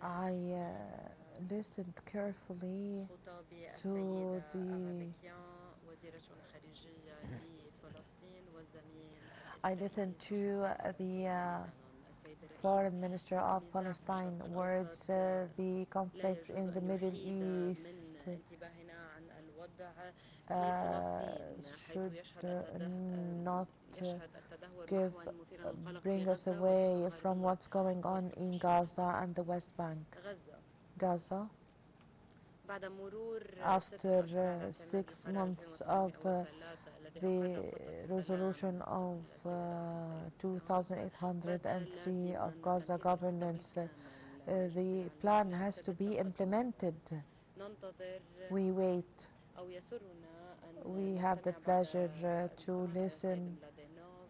I listened carefully to the I listened to the Foreign Minister of Palestine words, the conflict in the Middle East should not give bring us away from what's going on in Gaza and the West Bank. Gaza, after 6 months of the resolution of 2803 of Gaza governance, the plan has to be implemented. We wait. We have the pleasure to listen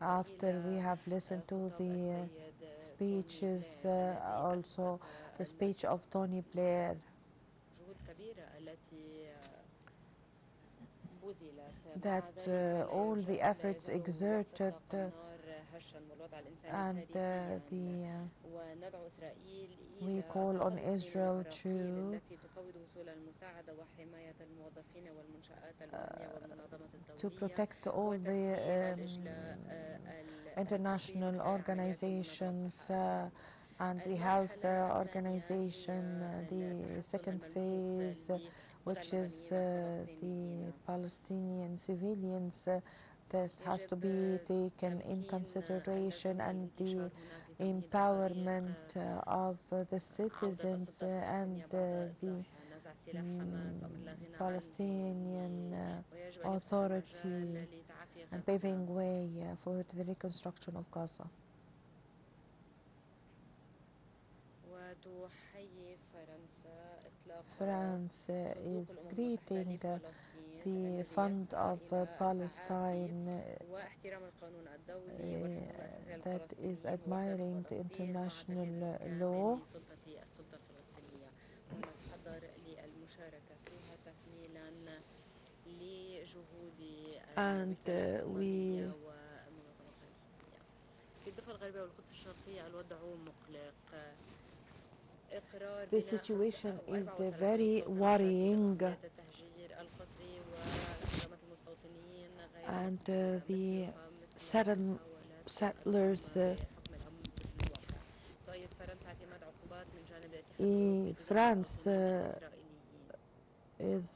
after we have listened to the speeches, also the speech of Tony Blair, that all the efforts exerted and we call on Israel to protect all the international organizations and the health organization, the second phase, which is the Palestinian civilians. This has to be taken in consideration, and the empowerment of the citizens and the Palestinian Authority, and paving way for the reconstruction of Gaza. France is greeting the Fund of Palestine that is admiring the international law, and we the situation is very worrying, and the settlers France is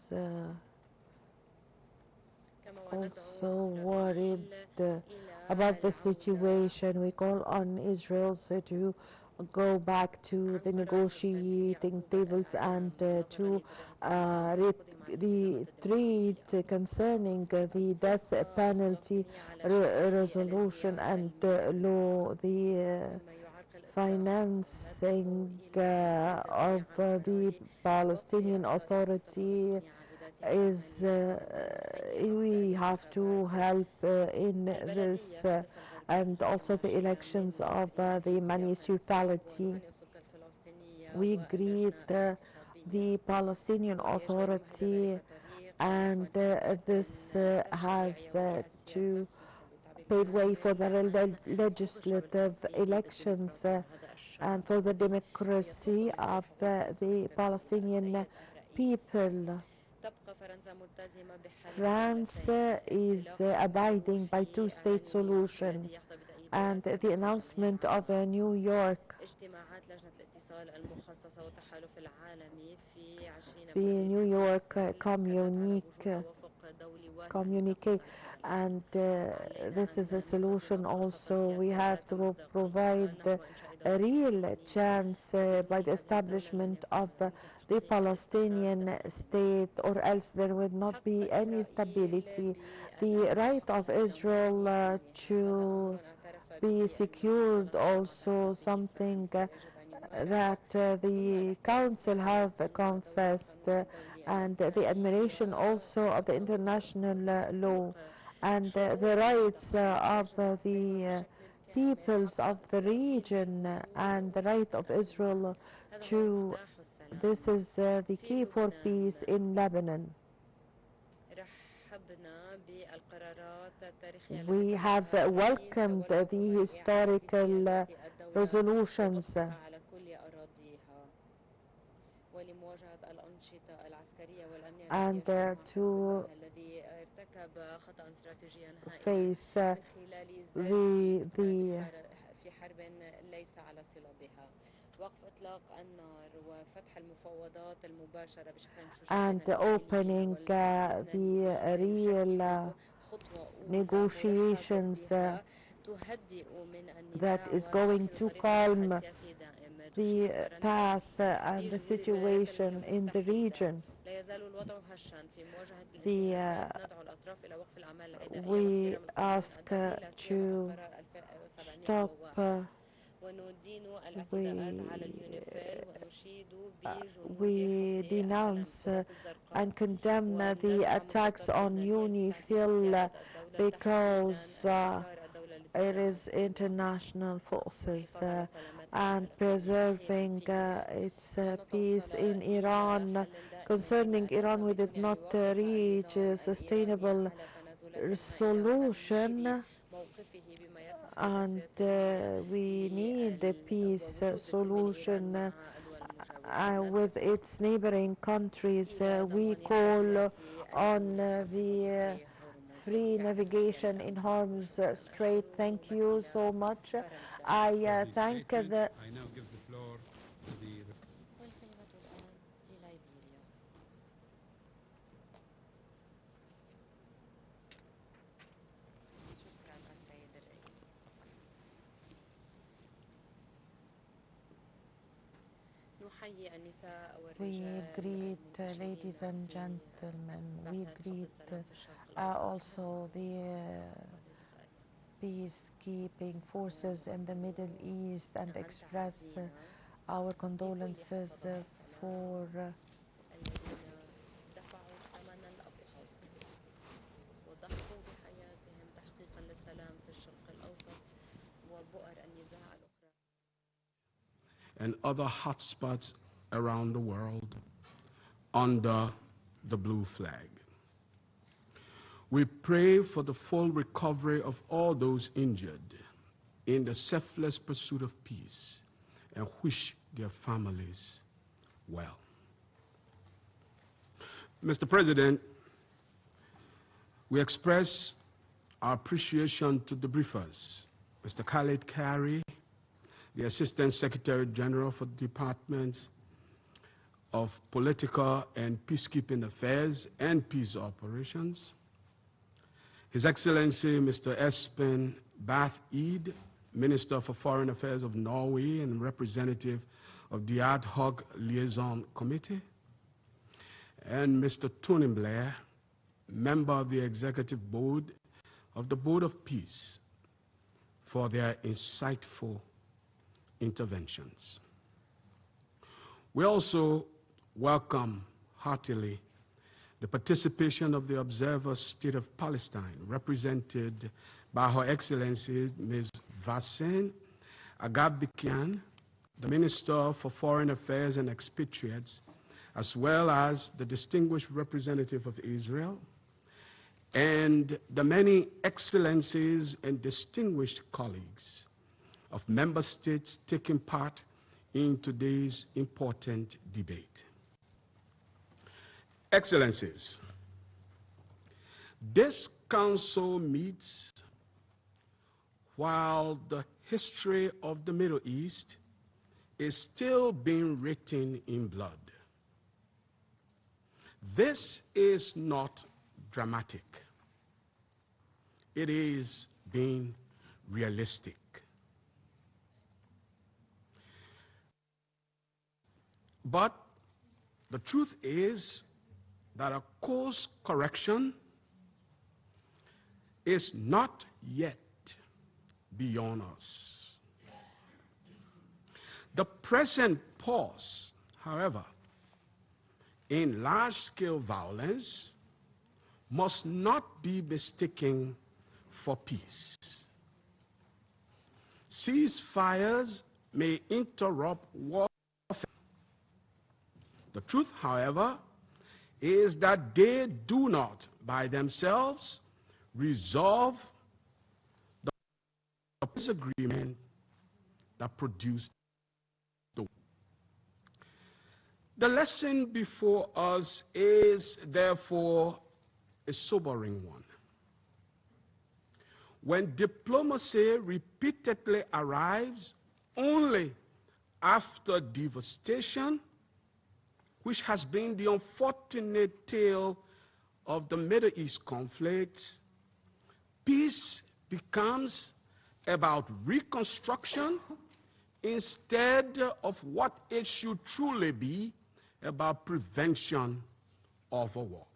also worried about the situation. We call on Israel to go back to the negotiating tables and to retreat concerning the death penalty resolution and law, the financing of the Palestinian Authority is we have to help in this, and also the elections of the municipality. We greet the Palestinian Authority, and this has to pave way for the legislative elections and for the democracy of the Palestinian people. France is abiding by two-state solution, and the announcement of New York, the New York communique, and this is a solution also. We have to provide a real chance by the establishment of the Palestinian state, or else there would not be any stability. The right of Israel to be secured, also something that the Council have confessed, and the admiration also of the international law, and the rights of the peoples of the region, and the right of Israel to. This is the key for peace in Lebanon. We have welcomed the historical resolutions and to face the and opening the real negotiations that is going to calm the path and the situation in the region. We ask to stop we denounce and condemn the attacks on UNIFIL because it is international forces and preserving its peace in Iran. Concerning Iran, we did not reach a sustainable solution, and we need a peace solution with its neighboring countries. We call on the free navigation in Hormuz Strait. Thank you so much. I thank the... I now give the floor to the... We greet ladies and gentlemen. We greet also the peacekeeping forces in the Middle East and express our condolences for and other hotspots around the world under the blue flag. We pray for the full recovery of all those injured in the selfless pursuit of peace and wish their families well. Mr. President, we express our appreciation to the briefers, Mr. Khalid Kari, the Assistant Secretary General for the Department of Political and Peacekeeping Affairs and Peace Operations, His Excellency Mr. Espen Barth Eide, Minister for Foreign Affairs of Norway and representative of the Ad Hoc Liaison Committee, and Mr. Tony Blair, member of the Executive Board of the Board of Peace, for their insightful interventions. We also welcome heartily the participation of the Observer State of Palestine, represented by Her Excellency Ms. Vassin Agabikian, the Minister for Foreign Affairs and Expatriates, as well as the distinguished representative of Israel, and the many excellencies and distinguished colleagues of member states taking part in today's important debate. Excellencies, this council meets while the history of the Middle East is still being written in blood. This is not dramatic. It is being realistic. But the truth is that a course correction is not yet beyond us. The present pause, however, in large-scale violence must not be mistaken for peace. Ceasefires may interrupt warfare. The truth, however, is that they do not, by themselves, resolve the disagreement that produced the war. The lesson before us is therefore a sobering one. When diplomacy repeatedly arrives only after devastation, which has been the unfortunate tale of the Middle East conflict, peace becomes about reconstruction instead of what it should truly be, about prevention of a war.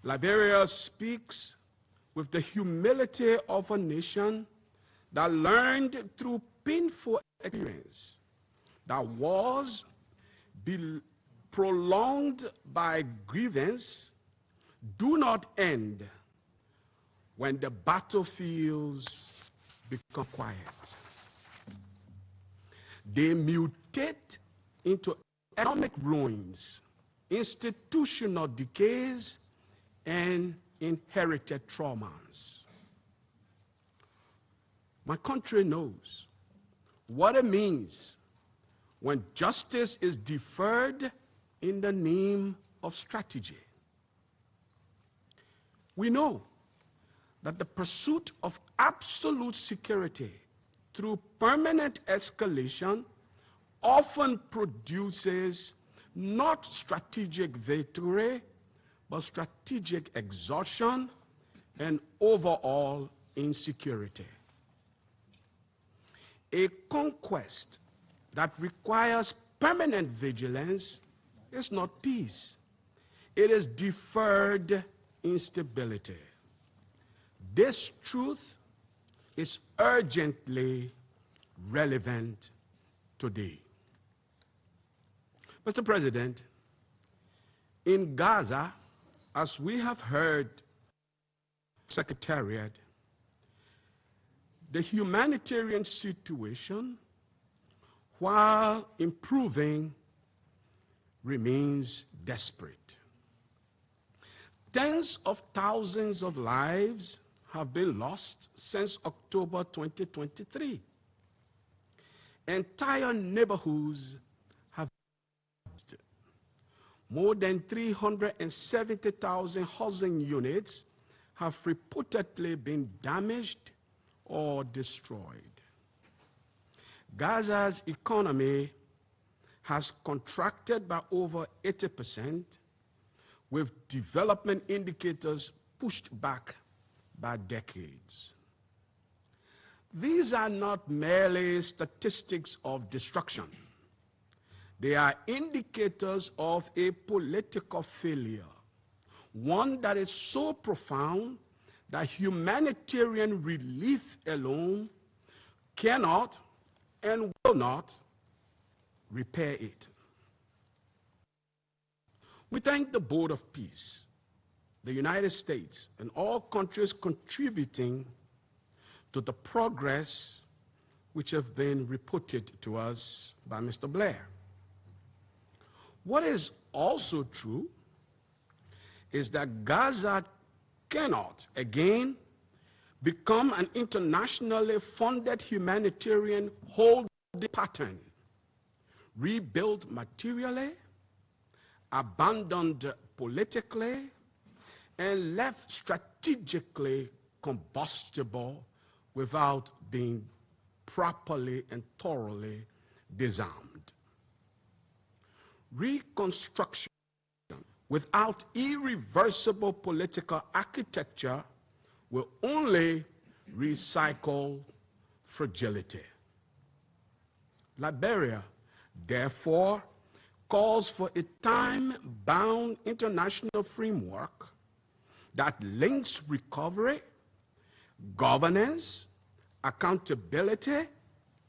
Liberia speaks with the humility of a nation that learned through painful experience that wars prolonged by grievance do not end when the battlefields become quiet. They mutate into economic ruins, institutional decays, and inherited traumas. My country knows what it means when justice is deferred in the name of strategy. We know that the pursuit of absolute security through permanent escalation often produces not strategic victory, but strategic exhaustion and overall insecurity. A conquest that requires permanent vigilance is not peace. It is deferred instability. This truth is urgently relevant today. Mr. President, in Gaza, as we have heard, Secretariat, the humanitarian situation, while improving, remains desperate. Tens of thousands of lives have been lost since October 2023. Entire neighborhoods have been lost. More than 370,000 housing units have reportedly been damaged or destroyed. Gaza's economy has contracted by over 80%, with development indicators pushed back by decades. These are not merely statistics of destruction. They are indicators of a political failure, one that is so profound that humanitarian relief alone cannot and will not repair it. We thank the Board of Peace, the United States, and all countries contributing to the progress which have been reported to us by Mr. Blair. What is also true is that Gaza cannot again become an internationally funded humanitarian holding pattern, rebuilt materially, abandoned politically, and left strategically combustible without being properly and thoroughly disarmed. Reconstruction without irreversible political architecture will only recycle fragility. Liberia, therefore, calls for a time-bound international framework that links recovery, governance, accountability,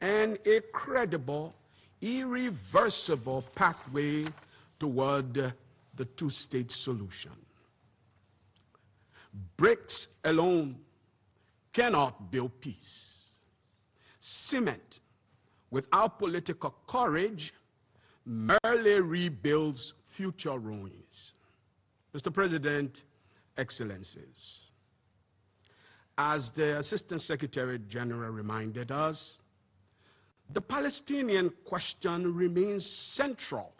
and a credible, irreversible pathway toward the two-state solution. Bricks alone cannot build peace. Cement, without political courage, merely rebuilds future ruins. Mr. President, Excellencies, as the Assistant Secretary General reminded us, The Palestinian question remains central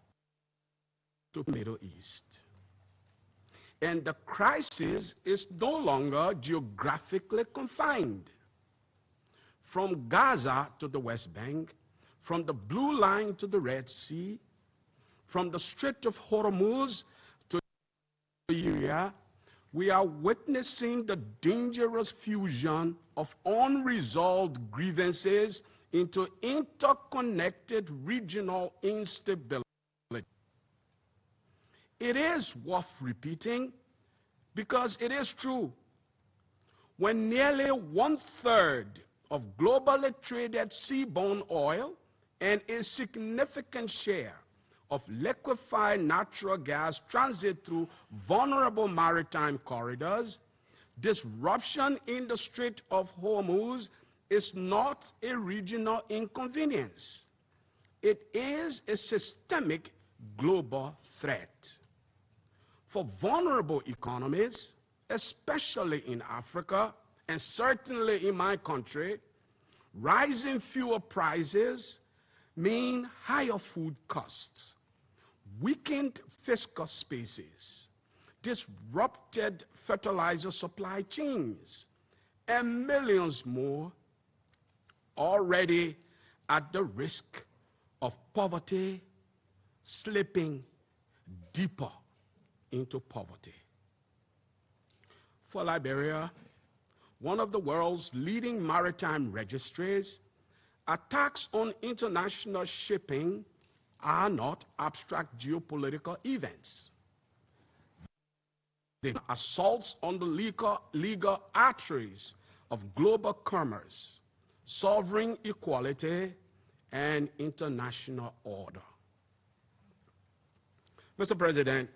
to the Middle East. And the crisis is no longer geographically confined. From Gaza to the West Bank, from the Blue Line to the Red Sea, from the Strait of Hormuz to Syria, we are witnessing the dangerous fusion of unresolved grievances into interconnected regional instability. It is worth repeating because it is true. When nearly 1/3 of globally traded seaborne oil and a significant share of liquefied natural gas transit through vulnerable maritime corridors, disruption in the Strait of Hormuz is not a regional inconvenience. It is a systemic global threat. For vulnerable economies, especially in Africa and certainly in my country, rising fuel prices mean higher food costs, weakened fiscal spaces, disrupted fertilizer supply chains, and millions more already at the risk of poverty slipping deeper into poverty. For Liberia, one of the world's leading maritime registries, attacks on international shipping are not abstract geopolitical events. They are assaults on the legal arteries of global commerce, sovereign equality, and international order. Mr. President,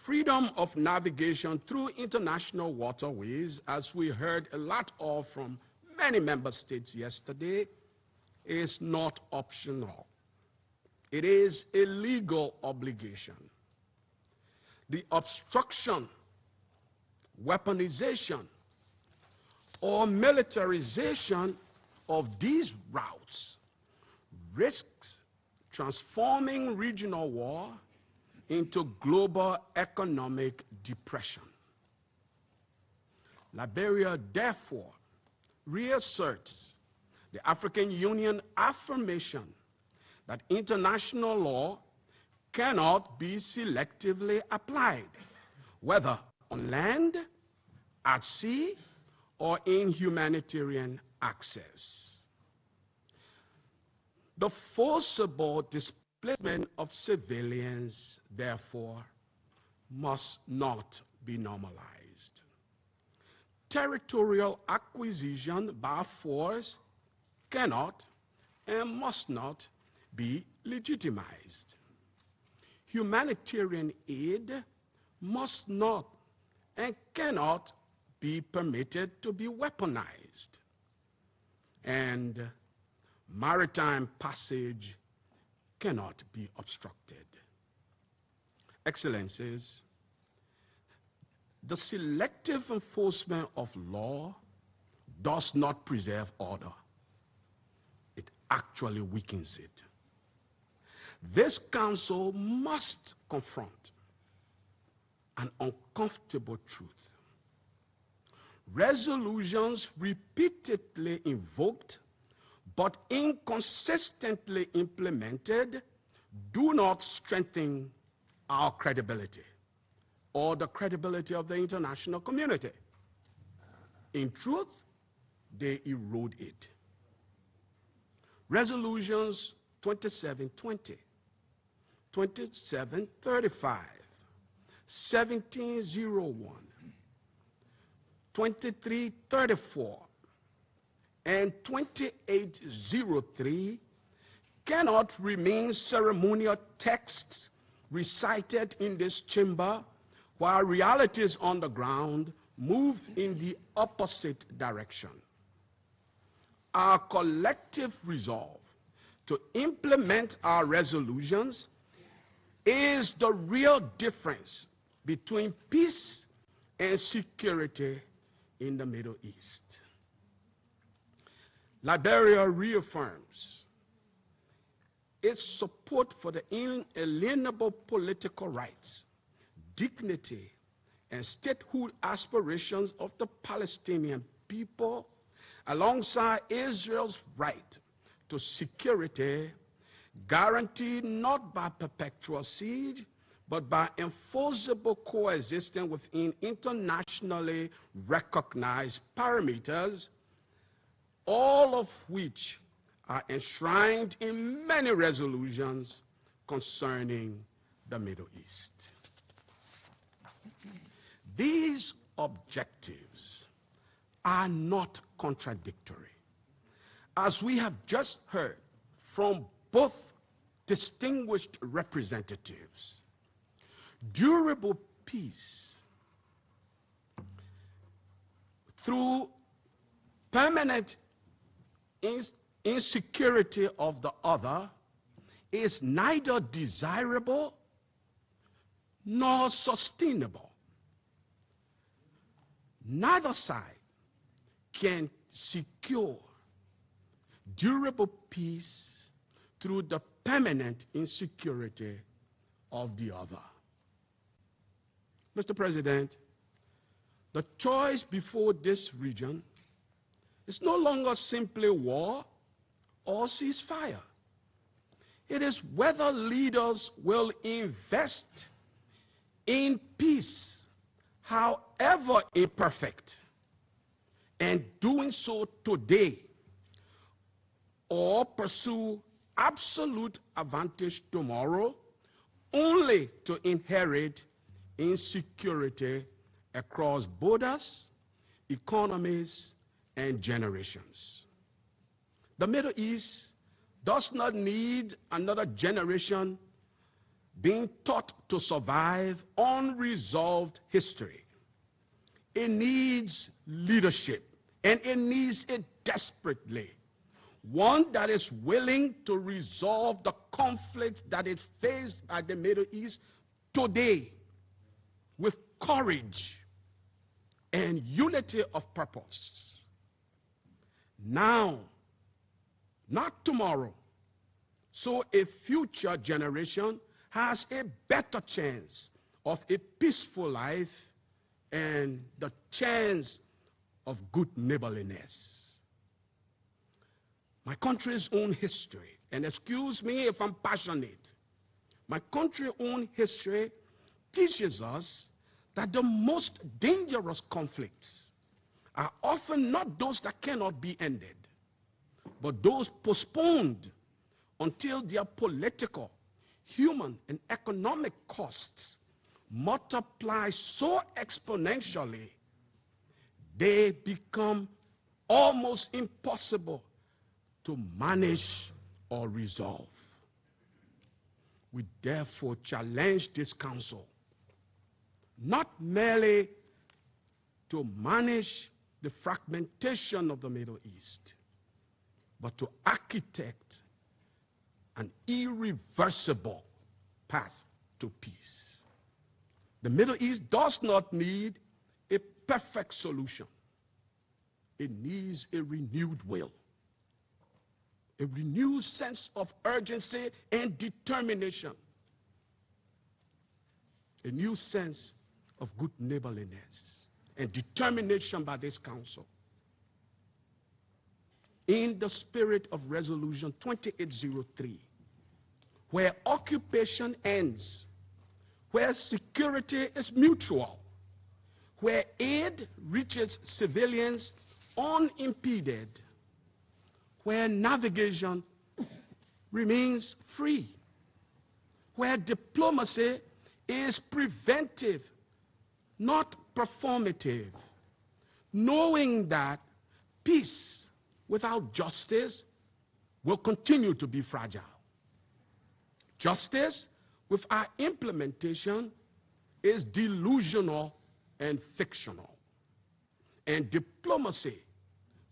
freedom of navigation through international waterways, as we heard a lot of from many member states yesterday, is not optional. It is a legal obligation. The obstruction, weaponization, or militarization of these routes risks transforming regional war into global economic depression. Liberia, therefore, reasserts the African Union affirmation that international law cannot be selectively applied, whether on land, at sea, or in humanitarian access. The forcible displacement of civilians, therefore, must not be normalized. Territorial acquisition by force cannot and must not be legitimized. Humanitarian aid must not and cannot be permitted to be weaponized. And maritime passage cannot be obstructed. Excellencies, the selective enforcement of law does not preserve order. It actually weakens it. This Council must confront an uncomfortable truth. Resolutions repeatedly invoked but inconsistently implemented do not strengthen our credibility or the credibility of the international community. In truth, they erode it. Resolutions 2720, 2735, 1701, 2334, and 2803 cannot remain ceremonial texts recited in this chamber while realities on the ground move in the opposite direction. Our collective resolve to implement our resolutions is the real difference between peace and security in the Middle East. Liberia reaffirms its support for the inalienable political rights, dignity, and statehood aspirations of the Palestinian people, alongside Israel's right to security, guaranteed not by perpetual siege, but by enforceable coexistence within internationally recognized parameters, all of which are enshrined in many resolutions concerning the Middle East. These objectives are not contradictory, as we have just heard from both distinguished representatives. Durable peace through permanent insecurity of the other is neither desirable nor sustainable. Neither side can secure durable peace through the permanent insecurity of the other. Mr. President, the choice before this region is no longer simply war or ceasefire. It is whether leaders will invest in peace, however imperfect, and doing so today, or pursue absolute advantage tomorrow, only to inherit insecurity across borders, economies, and generations. The Middle East does not need another generation being taught to survive unresolved history. It needs leadership, and it needs it desperately. One that is willing to resolve the conflict that is faced by the Middle East today with courage and unity of purpose. Now, not tomorrow, so a future generation has a better chance of a peaceful life and the chance of good neighborliness. My country's own history, and excuse me if I'm passionate, my country's own history teaches us that the most dangerous conflicts are often not those that cannot be ended, but those postponed until their political, human, and economic costs multiply so exponentially they become almost impossible to manage or resolve. We therefore challenge this council not merely to manage the fragmentation of the Middle East, but to architect an irreversible path to peace. The Middle East does not need a perfect solution. It needs a renewed will, a renewed sense of urgency and determination, a new sense of good neighborliness and determination by this council. In the spirit of Resolution 2803, where occupation ends, where security is mutual, where aid reaches civilians unimpeded, where navigation remains free, where diplomacy is preventive, not performative, knowing that peace without justice will continue to be fragile. Justice without implementation is delusional and fictional. And diplomacy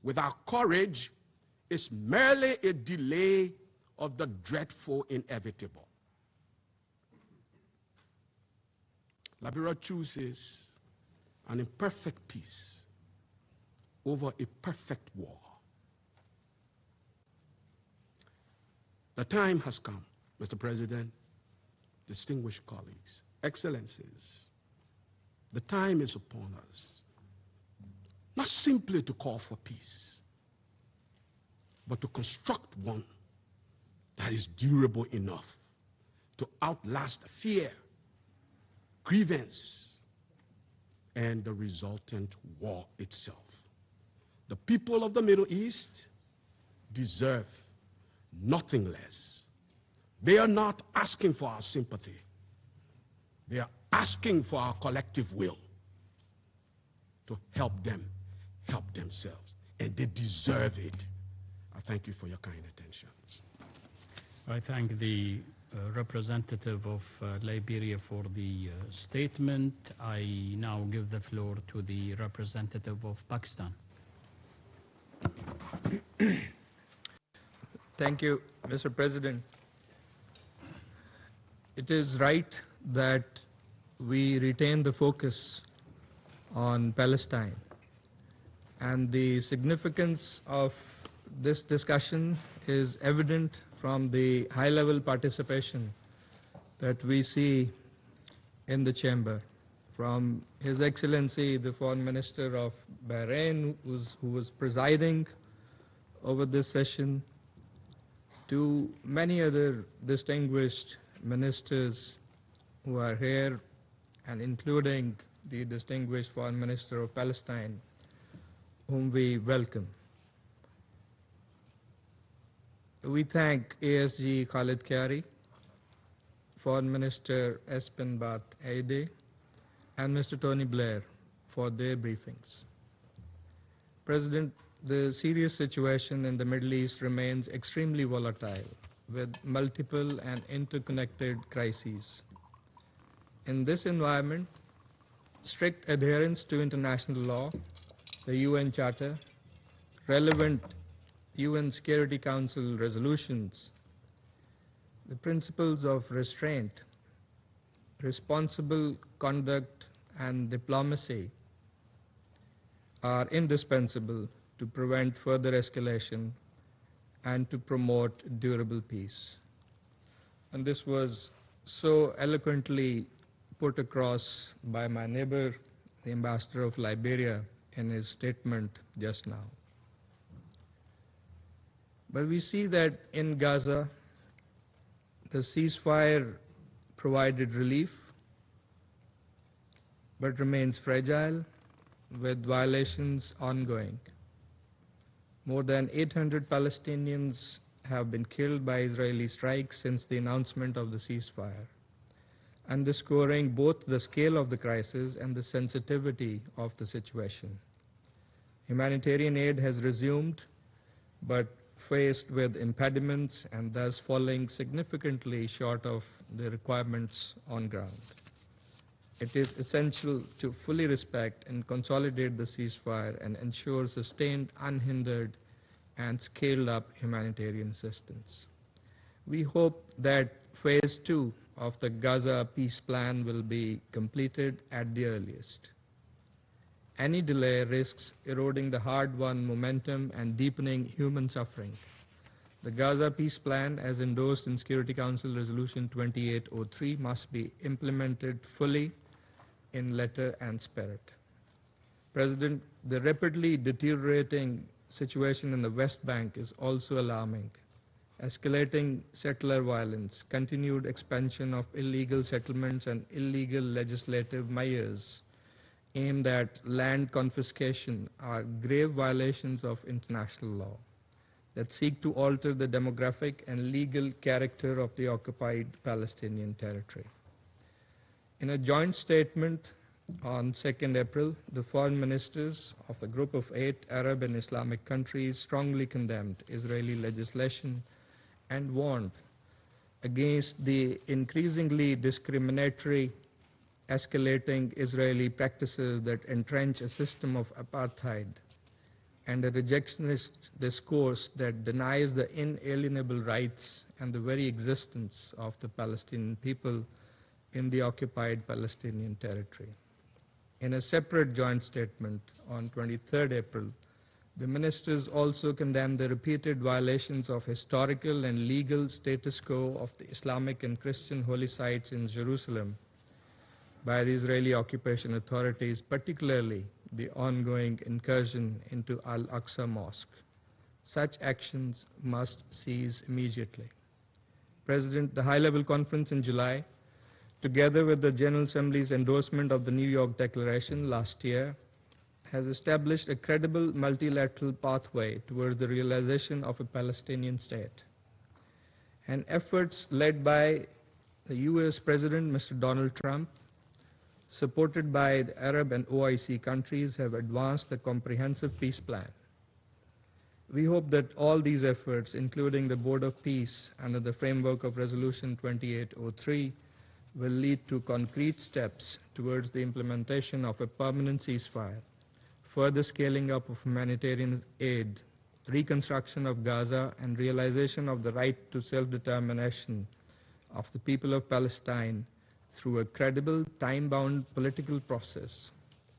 without courage is merely a delay of the dreadful inevitable. Liberia chooses an imperfect peace over a perfect war. The time has come, Mr. President, distinguished colleagues, excellencies. The time is upon us, not simply to call for peace, but to construct one that is durable enough to outlast fear, grievance, and the resultant war itself. The people of the Middle East deserve nothing less. They are not asking for our sympathy. They are asking for our collective will to help them help themselves, and they deserve it. I thank you for your kind attention. I thank the representative of Liberia for the statement. I now give the floor to the representative of Pakistan. Thank you, Mr. President. It is right that we retain the focus on Palestine, and the significance of this discussion is evident from the high-level participation that we see in the chamber, from His Excellency the Foreign Minister of Bahrain, who was presiding over this session, to many other distinguished ministers who are here, and including the distinguished Foreign Minister of Palestine, whom we welcome. We thank ASG Khalid Kyari, Foreign Minister Espen Barth Eide, and Mr. Tony Blair for their briefings. President, the serious situation in the Middle East remains extremely volatile, with multiple and interconnected crises. In this environment, strict adherence to international law, the UN Charter, relevant UN Security Council resolutions, the principles of restraint, responsible conduct, and diplomacy are indispensable to prevent further escalation and to promote durable peace. And this was so eloquently put across by my neighbor, the Ambassador of Liberia, in his statement just now. But we see that in Gaza, the ceasefire provided relief, but remains fragile, with violations ongoing. More than 800 Palestinians have been killed by Israeli strikes since the announcement of the ceasefire, underscoring both the scale of the crisis and the sensitivity of the situation. Humanitarian aid has resumed, but faced with impediments and thus falling significantly short of the requirements on ground. It is essential to fully respect and consolidate the ceasefire and ensure sustained, unhindered, and scaled-up humanitarian assistance. We hope that Phase 2 of the Gaza peace plan will be completed at the earliest. Any delay risks eroding the hard-won momentum and deepening human suffering. The Gaza peace plan, as endorsed in Security Council Resolution 2803, must be implemented fully in letter and spirit. President, the rapidly deteriorating situation in the West Bank is also alarming. Escalating settler violence, continued expansion of illegal settlements, and illegal legislative measures aimed at land confiscation are grave violations of international law that seek to alter the demographic and legal character of the occupied Palestinian territory. In a joint statement on 2nd April, the foreign ministers of the group of 8 Arab and Islamic countries strongly condemned Israeli legislation and warned against the increasingly discriminatory, escalating Israeli practices that entrench a system of apartheid and a rejectionist discourse that denies the inalienable rights and the very existence of the Palestinian people in the occupied Palestinian territory. In a separate joint statement on 23rd April, The ministers also condemned the repeated violations of historical and legal status quo of the Islamic and Christian holy sites in Jerusalem by the Israeli occupation authorities, particularly the ongoing incursion into Al-Aqsa Mosque. Such actions must cease immediately. The high-level conference in July, together with the General Assembly's endorsement of the New York Declaration last year, has established a credible multilateral pathway towards the realization of a Palestinian state. And efforts led by the US President, Mr. Donald Trump, supported by the Arab and OIC countries, have advanced a comprehensive peace plan. We hope that all these efforts, including the Board of Peace under the framework of Resolution 2803, will lead to concrete steps towards the implementation of a permanent ceasefire, further scaling up of humanitarian aid, reconstruction of Gaza, and realization of the right to self-determination of the people of Palestine through a credible, time-bound political process,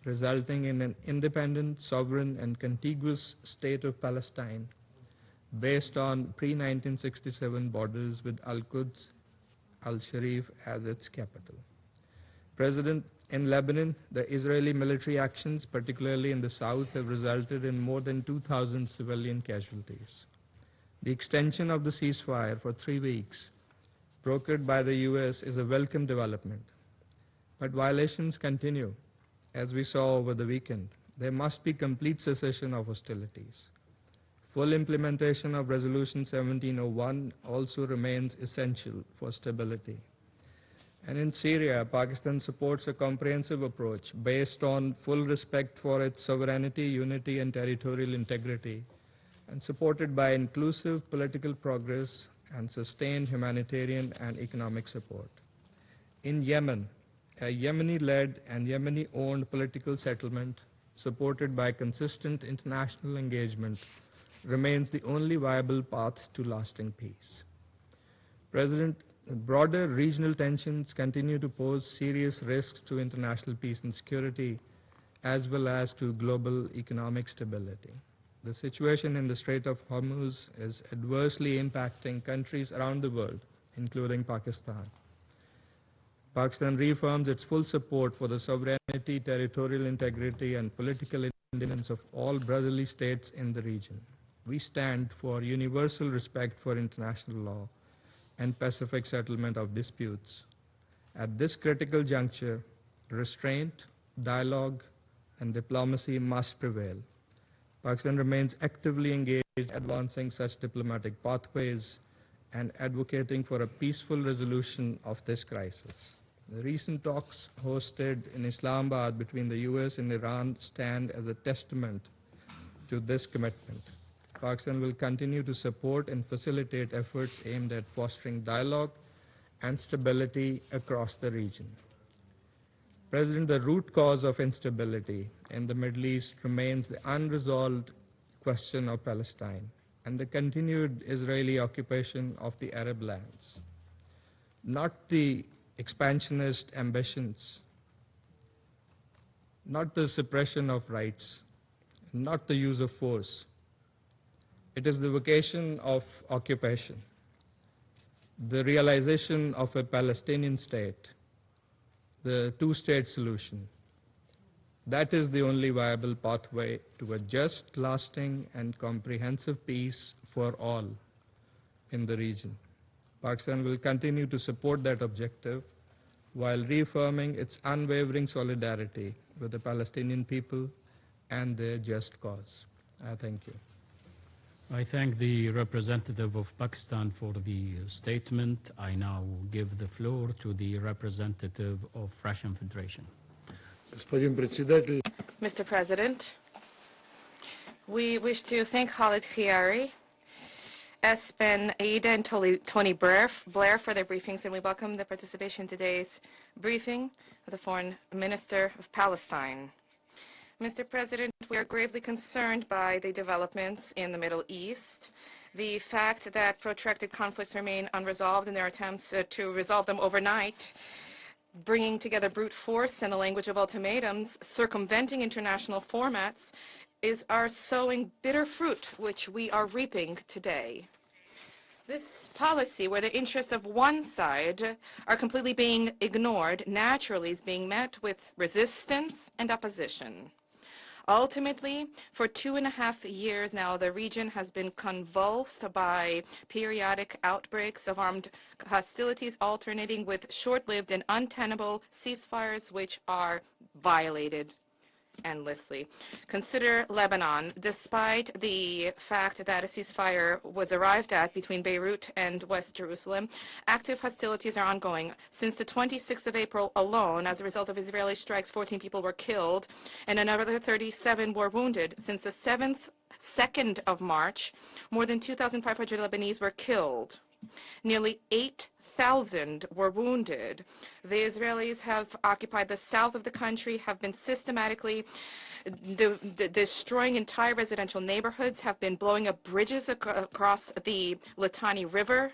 resulting in an independent, sovereign, and contiguous state of Palestine based on pre-1967 borders with Al-Quds, Al-Sharif as its capital. In Lebanon, the Israeli military actions, particularly in the south, have resulted in more than 2,000 civilian casualties. The extension of the ceasefire for 3 weeks, brokered by the US, is a welcome development. But violations continue, as we saw over the weekend. There must be complete cessation of hostilities. Full implementation of Resolution 1701 also remains essential for stability. And in Syria, Pakistan supports a comprehensive approach based on full respect for its sovereignty, unity, and territorial integrity, and supported by inclusive political progress and sustained humanitarian and economic support. In Yemen, a Yemeni-led and Yemeni-owned political settlement, supported by consistent international engagement, remains the only viable path to lasting peace. Broader regional tensions continue to pose serious risks to international peace and security, as well as to global economic stability. The situation in the Strait of Hormuz is adversely impacting countries around the world, including Pakistan. Pakistan reaffirms its full support for the sovereignty, territorial integrity, and political independence of all brotherly states in the region. We stand for universal respect for international law and pacific settlement of disputes. At this critical juncture, restraint, dialogue, and diplomacy must prevail. Pakistan remains actively engaged, advancing such diplomatic pathways and advocating for a peaceful resolution of this crisis. The recent talks hosted in Islamabad between the US and Iran stand as a testament to this commitment. Pakistan will continue to support and facilitate efforts aimed at fostering dialogue and stability across the region. The root cause of instability in the Middle East remains the unresolved question of Palestine and the continued Israeli occupation of the Arab lands. Not the expansionist ambitions, not the suppression of rights, not the use of force. It is the vocation of occupation, the realization of a Palestinian state, the two-state solution. That is the only viable pathway to a just, lasting, and comprehensive peace for all in the region. Pakistan will continue to support that objective while reaffirming its unwavering solidarity with the Palestinian people and their just cause. I thank you. I thank the representative of Pakistan for the statement. I now give the floor to the representative of Russian Federation. Mr. President, we wish to thank Khalid Khiari, Espen Aida, and Tony Blair for their briefings, and we welcome the participation in today's briefing of the Foreign Minister of Palestine. Mr. President, we are gravely concerned by the developments in the Middle East. The fact that protracted conflicts remain unresolved and their attempts to resolve them overnight, bringing together brute force and the language of ultimatums, circumventing international formats, are sowing bitter fruit, which we are reaping today. This policy, where the interests of one side are completely being ignored, naturally is being met with resistance and opposition. Ultimately, for 2.5 years now, the region has been convulsed by periodic outbreaks of armed hostilities, alternating with short-lived and untenable ceasefires, which are violated endlessly. Consider Lebanon. Despite the fact that a ceasefire was arrived at between Beirut and West Jerusalem, active hostilities are ongoing. Since the 26th of April alone, as a result of Israeli strikes, 14 people were killed and another 37 were wounded. Since the 2nd of March, more than 2,500 Lebanese were killed. Nearly 8,000 were wounded. The Israelis have occupied the south of the country, have been systematically destroying entire residential neighborhoods, have been blowing up bridges across the Litani River.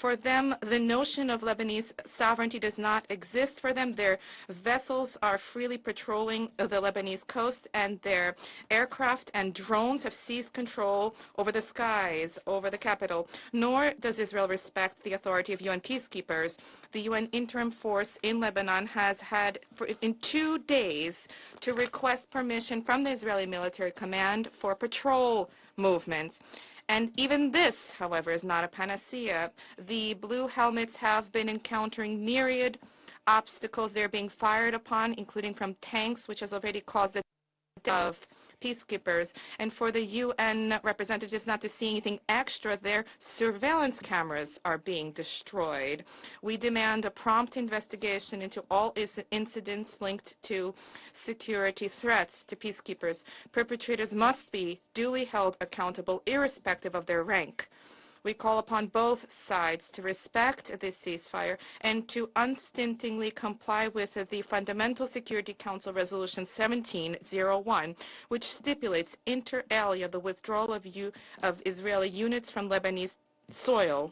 For them, the notion of Lebanese sovereignty does not exist for them. Their vessels are freely patrolling the Lebanese coast, and their aircraft and drones have seized control over the skies, over the capital. Nor does Israel respect the authority of UN peacekeepers. The UN interim force in Lebanon has had, in 2 days, to request permission from the Israeli military command for patrol movements. And even this, however, is not a panacea. The blue helmets have been encountering myriad obstacles. They're being fired upon, including from tanks, which has already caused the death of peacekeepers. And for the UN representatives not to see anything extra, their surveillance cameras are being destroyed. We demand a prompt investigation into all incidents linked to security threats to peacekeepers. Perpetrators must be duly held accountable, irrespective of their rank. We call upon both sides to respect the ceasefire and to unstintingly comply with the Fundamental Security Council Resolution 1701, which stipulates inter alia the withdrawal of Israeli units from Lebanese soil.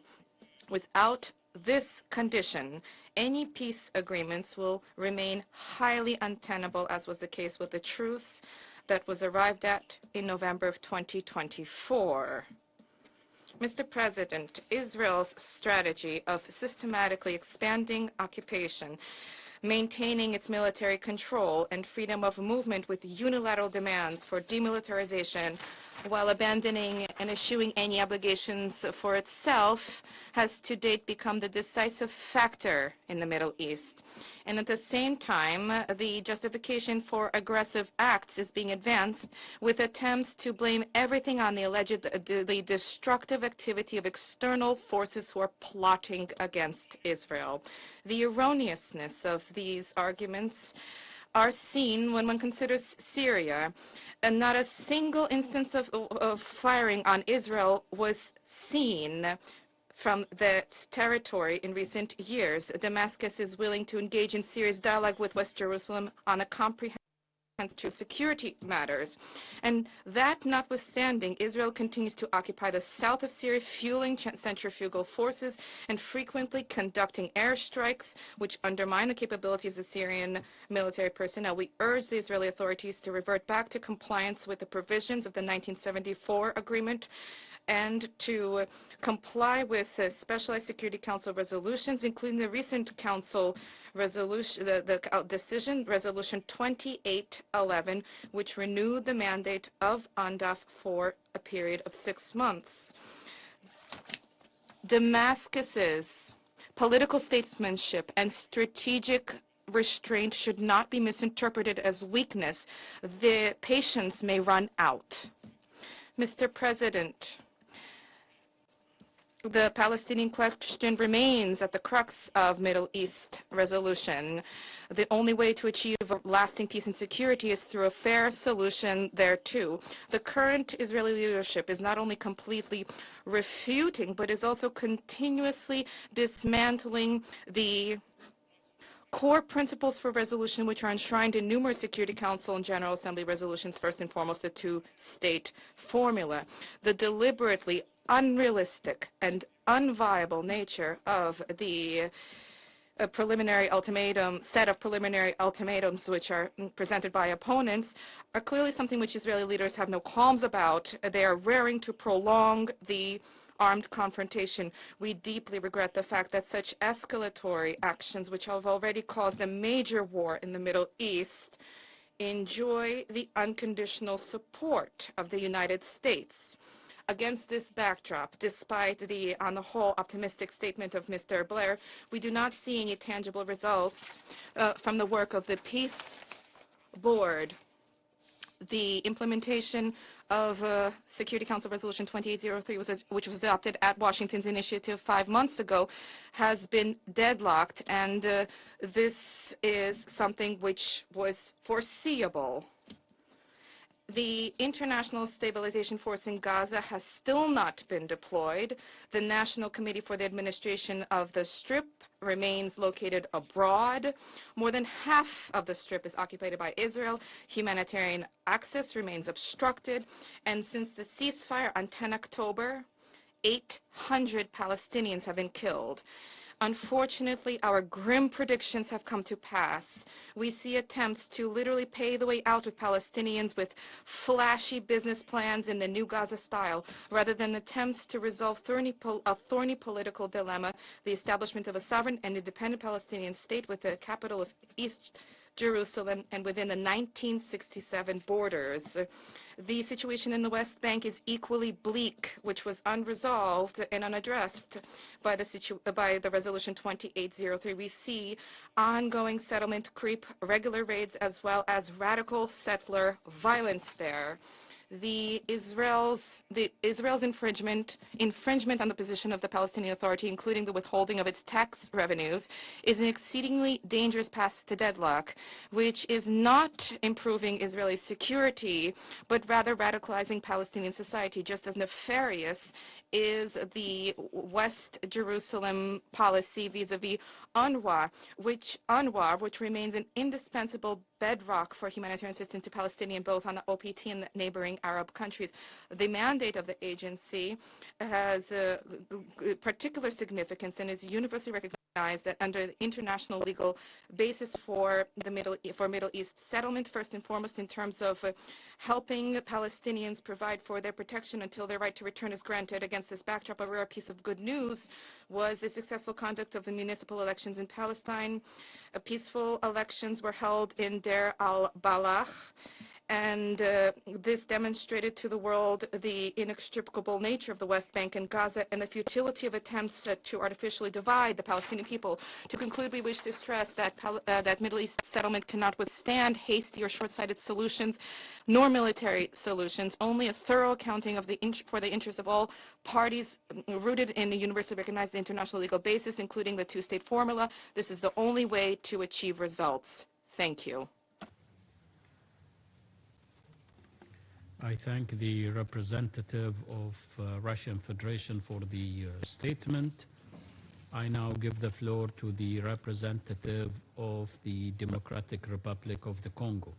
Without this condition, any peace agreements will remain highly untenable, as was the case with the truce that was arrived at in November of 2024. Mr. President, Israel's strategy of systematically expanding occupation, maintaining its military control and freedom of movement with unilateral demands for demilitarization while abandoning and eschewing any obligations for itself, has to date become the decisive factor in the Middle East. And at the same time, the justification for aggressive acts is being advanced with attempts to blame everything on the allegedly destructive activity of external forces who are plotting against Israel. The erroneousness of these arguments are seen when one considers Syria, and not a single instance of firing on Israel was seen from that territory in recent years. Damascus is willing to engage in serious dialogue with West Jerusalem on a comprehensive to security matters. And that notwithstanding, Israel continues to occupy the south of Syria, fueling centrifugal forces and frequently conducting airstrikes which undermine the capability of the Syrian military personnel. We urge the Israeli authorities to revert back to compliance with the provisions of the 1974 agreement and to comply with the Specialized Security Council resolutions, including the recent Council resolution, the decision, Resolution 2811, which renewed the mandate of UNDAF for a period of 6 months. Damascus's political statesmanship and strategic restraint should not be misinterpreted as weakness. The patience may run out. Mr. President, the Palestinian question remains at the crux of Middle East resolution. The only way to achieve lasting peace and security is through a fair solution there too. The current Israeli leadership is not only completely refuting, but is also continuously dismantling the core principles for resolution which are enshrined in numerous Security Council and General Assembly resolutions, first and foremost the two-state formula. The deliberately unrealistic and unviable nature of the preliminary ultimatum, set of preliminary ultimatums which are presented by opponents are clearly something which Israeli leaders have no qualms about. They are raring to prolong the armed confrontation. We deeply regret the fact that such escalatory actions, which have already caused a major war in the Middle East, enjoy the unconditional support of the United States. Against this backdrop, despite the, on the whole, optimistic statement of Mr. Blair, we do not see any tangible results from the work of the Peace Board. The implementation of Security Council Resolution 2803, which was adopted at Washington's initiative 5 months ago, has been deadlocked, and this is something which was foreseeable. The International Stabilization Force in Gaza has still not been deployed. The National Committee for the Administration of the Strip remains located abroad. More than half of the Strip is occupied by Israel. Humanitarian access remains obstructed. And since the ceasefire on 10 October, 800 Palestinians have been killed. Unfortunately, our grim predictions have come to pass. We see attempts to literally pay the way out of Palestinians with flashy business plans in the new Gaza style, rather than attempts to resolve a thorny political dilemma, the establishment of a sovereign and independent Palestinian state with the capital of East Jerusalem and within the 1967 borders. The situation in the West Bank is equally bleak, which was unresolved and unaddressed by the Resolution 2803. We see ongoing settlement creep, regular raids, as well as radical settler violence there. Israel's infringement on the position of the Palestinian Authority, including the withholding of its tax revenues, is an exceedingly dangerous path to deadlock, which is not improving Israeli security, but rather radicalizing Palestinian society. Just as nefarious is the West Jerusalem policy vis-a-vis UNRWA, which remains an indispensable bedrock for humanitarian assistance to Palestinians, both on the OPT and the neighboring Arab countries. The mandate of the agency has particular significance and is universally recognized that under the international legal basis for Middle East settlement, first and foremost in terms of helping Palestinians provide for their protection until their right to return is granted. Against this backdrop, a rare piece of good news was the successful conduct of the municipal elections in Palestine. Peaceful elections were held in Deir al-Balach, and this demonstrated to the world the inextricable nature of the West Bank and Gaza and the futility of attempts to artificially divide the Palestinian people. To conclude, we wish to stress that that Middle East settlement cannot withstand hasty or short-sighted solutions, nor military solutions. Only a thorough accounting for the interests of all parties rooted in the universally recognized international legal basis, including the two-state formula. This is the only way to achieve results. Thank you. I thank the representative of Russian Federation for the statement. I now give the floor to the representative of the Democratic Republic of the Congo.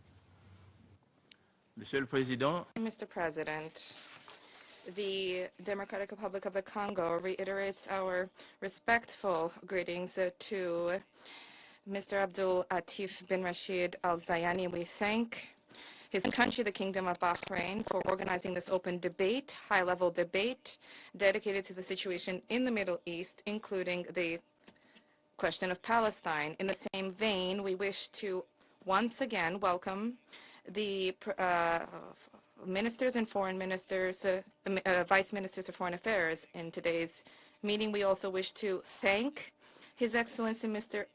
Monsieur le Président, Mr. President, the Democratic Republic of the Congo reiterates our respectful greetings to Mr. Abdul Atif bin Rashid Al Zayani. We thank his country, the Kingdom of Bahrain, for organizing this open debate, high-level debate, dedicated to the situation in the Middle East, including the question of Palestine. In the same vein, we wish to once again welcome the ministers and foreign ministers, vice ministers of foreign affairs in today's meeting. We also wish to thank His Excellency Mr.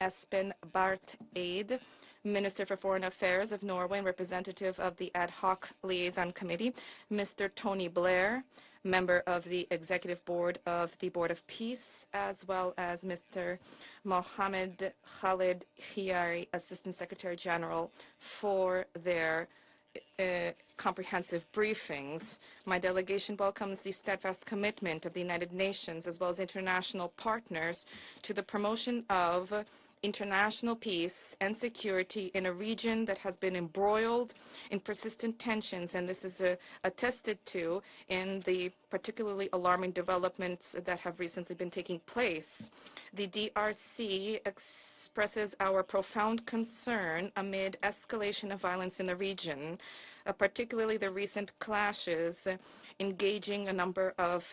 Espen Barth Eide, Minister for Foreign Affairs of Norway and representative of the Ad Hoc Liaison Committee, Mr. Tony Blair, member of the Executive Board of the Board of Peace, as well as Mr. Mohammed Khalid Khiari, Assistant Secretary General, for their comprehensive briefings. My delegation welcomes the steadfast commitment of the United Nations as well as international partners to the promotion of international peace and security in a region that has been embroiled in persistent tensions, and this is attested to in the particularly alarming developments that have recently been taking place. The DRC expresses our profound concern amid escalation of violence in the region, particularly the recent clashes engaging a number of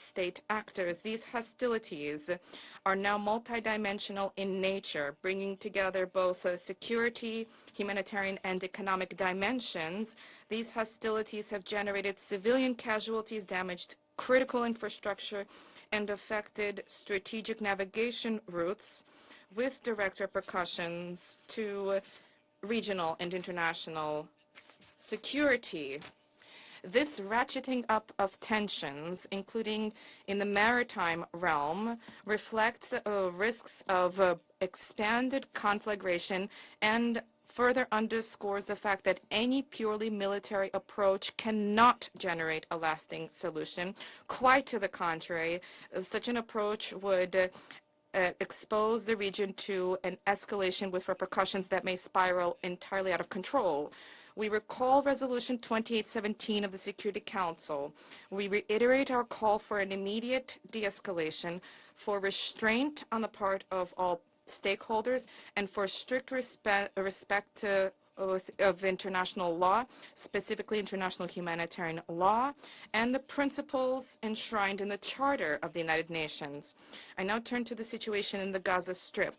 state actors. These hostilities are now multidimensional in nature, bringing together both security, humanitarian, and economic dimensions. These hostilities have generated civilian casualties, damaged critical infrastructure, and affected strategic navigation routes, with direct repercussions to regional and international security. This ratcheting up of tensions, including in the maritime realm, reflects risks of expanded conflagration and further underscores the fact that any purely military approach cannot generate a lasting solution. Quite to the contrary, such an approach would expose the region to an escalation with repercussions that may spiral entirely out of control. We recall Resolution 2817 of the Security Council. We reiterate our call for an immediate de-escalation, for restraint on the part of all stakeholders, and for strict respect of international law, specifically international humanitarian law, and the principles enshrined in the Charter of the United Nations. I now turn to the situation in the Gaza Strip.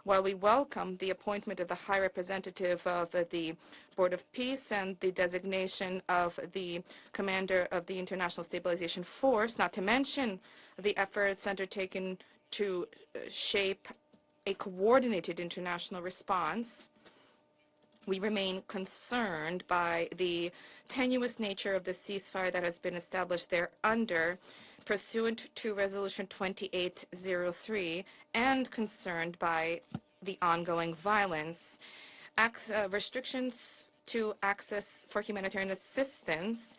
While we welcome the appointment of the High Representative of the Board of Peace and the designation of the commander of the International Stabilization Force, not to mention the efforts undertaken to shape a coordinated international response, we remain concerned by the tenuous nature of the ceasefire that has been established there under, pursuant to Resolution 2803, and concerned by the ongoing violence. Restrictions to access for humanitarian assistance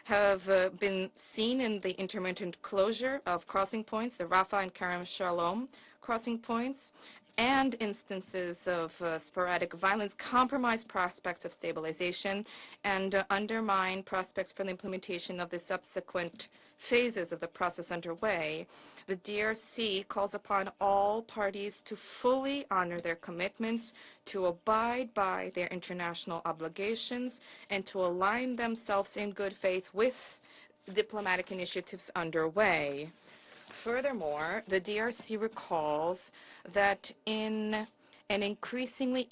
have been seen in the intermittent closure of crossing points, the Rafah and Kerem Shalom crossing points, and instances of sporadic violence compromise prospects of stabilization and undermine prospects for the implementation of the subsequent phases of the process underway. The DRC calls upon all parties to fully honor their commitments, to abide by their international obligations, and to align themselves in good faith with diplomatic initiatives underway. Furthermore, the DRC recalls that in an increasingly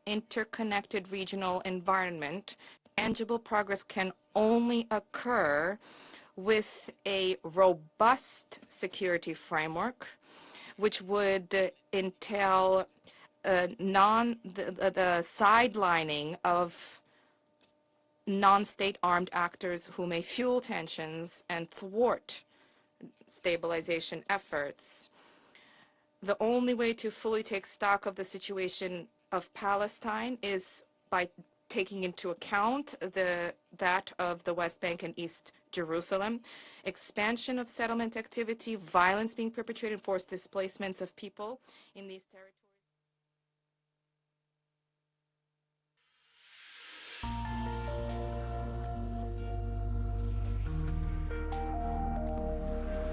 interconnected regional environment, tangible progress can only occur with a robust security framework, which would entail the sidelining of non-state armed actors who may fuel tensions and thwart stabilization efforts. The only way to fully take stock of the situation of Palestine is by taking into account that of the West Bank and East Jerusalem. Expansion of settlement activity, violence being perpetrated, forced displacements of people in these territories.